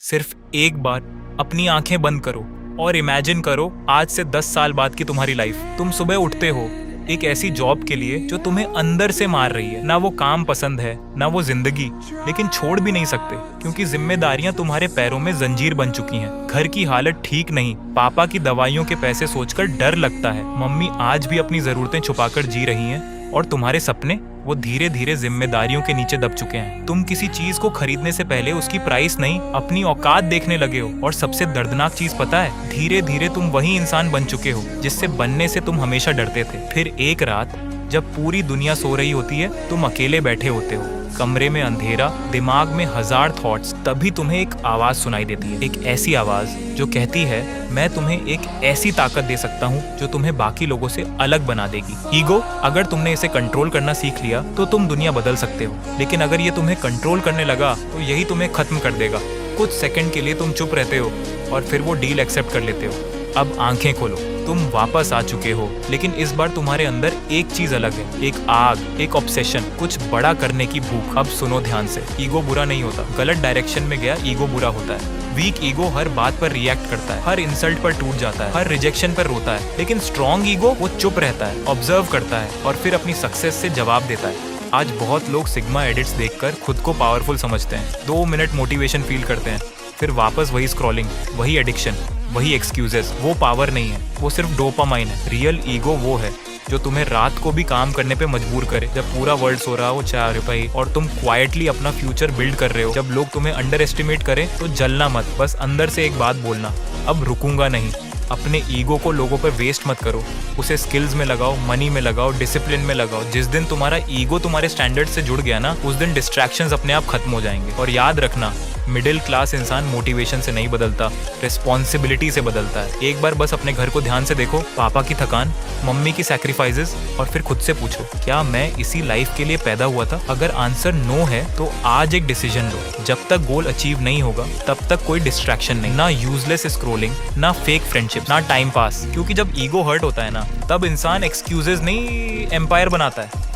सिर्फ एक बार अपनी आंखें बंद करो और इमेजिन करो आज से 10 साल बाद की तुम्हारी लाइफ। तुम सुबह उठते हो एक ऐसी जॉब के लिए जो तुम्हें अंदर से मार रही है। ना वो काम पसंद है ना वो जिंदगी, लेकिन छोड़ भी नहीं सकते क्योंकि जिम्मेदारियां तुम्हारे पैरों में जंजीर बन चुकी हैं। घर की हालत ठीक नहीं, पापा की दवाइयों के पैसे सोचकर डर लगता है, मम्मी आज भी अपनी जरूरतें छुपाकर जी रही हैं और तुम्हारे सपने वो धीरे धीरे जिम्मेदारियों के नीचे दब चुके हैं। तुम किसी चीज को खरीदने से पहले उसकी प्राइस नहीं अपनी औकात देखने लगे हो। और सबसे दर्दनाक चीज पता है, धीरे धीरे तुम वही इंसान बन चुके हो जिससे बनने से तुम हमेशा डरते थे। फिर एक रात जब पूरी दुनिया सो रही होती है, तुम अकेले बैठे होते हो, कमरे में अंधेरा, दिमाग में हजार थॉट्स, तभी तुम्हें एक आवाज सुनाई देती है। एक ऐसी आवाज जो कहती है, मैं तुम्हें एक ऐसी ताकत दे सकता हूँ जो तुम्हें बाकी लोगों से अलग बना देगी। ईगो, अगर तुमने इसे कंट्रोल करना सीख लिया तो तुम दुनिया बदल सकते हो, लेकिन अगर ये तुम्हें कंट्रोल करने लगा तो यही तुम्हें खत्म कर देगा। कुछ सेकंड के लिए तुम चुप रहते हो और फिर वो डील एक्सेप्ट कर लेते हो। अब आंखें खोलो, तुम वापस आ चुके हो, लेकिन इस बार तुम्हारे अंदर एक चीज अलग है, एक आग, एक ऑब्सेशन, कुछ बड़ा करने की भूख। अब सुनो ध्यान से, ईगो बुरा नहीं होता, गलत डायरेक्शन में गया ईगो बुरा होता है। वीक ईगो हर बात पर रिएक्ट करता है, हर इंसल्ट पर टूट जाता है, हर रिजेक्शन पर रोता है, लेकिन स्ट्रॉन्ग ईगो वो चुप रहता है, ऑब्जर्व करता है और फिर अपनी सक्सेस से जवाब देता है। आज बहुत लोग सिग्मा एडिट्स देखकर खुद को पावरफुल समझते हैं, 2 मिनट मोटिवेशन फील करते हैं, फिर वापस वही स्क्रॉलिंग, वही एडिक्शन, वही एक्सक्यूजेस। वो पावर नहीं है, वो सिर्फ डोपामाइन है। रियल ईगो वो है जो तुम्हें रात को भी काम करने पे मजबूर करे, जब पूरा वर्ल्ड सो रहा हो 4 रुपए और तुम क्वाइटली अपना फ्यूचर बिल्ड कर रहे हो। जब लोग तुम्हें अंडर एस्टिमेट करें तो जलना मत, बस अंदर से एक बात बोलना, अब रुकूंगा नहीं। अपने ईगो को लोगों पर वेस्ट मत करो, उसे स्किल्स में लगाओ, मनी में लगाओ, डिसिप्लिन में लगाओ। जिस दिन तुम्हारा ईगो तुम्हारे स्टैंडर्ड से जुड़ गया ना, उस दिन डिस्ट्रैक्शंस अपने आप खत्म हो जाएंगे। और याद रखना, मिडिल क्लास इंसान मोटिवेशन से नहीं बदलता, रिस्पॉन्सिबिलिटी से बदलता है। एक बार बस अपने घर को ध्यान से देखो, पापा की थकान, मम्मी की सैक्रिफाइसेस, और फिर खुद से पूछो, क्या मैं इसी लाइफ के लिए पैदा हुआ था? अगर आंसर नो है तो आज एक डिसीजन लो। जब तक गोल अचीव नहीं होगा तब तक कोई डिस्ट्रैक्शन नहीं, ना यूजलेस स्क्रोलिंग, ना फेक फ्रेंडशिप, ना टाइम पास। क्योंकि जब ईगो हर्ट होता है ना, तब इंसान एक्सक्यूजेस नहीं एम्पायर बनाता है।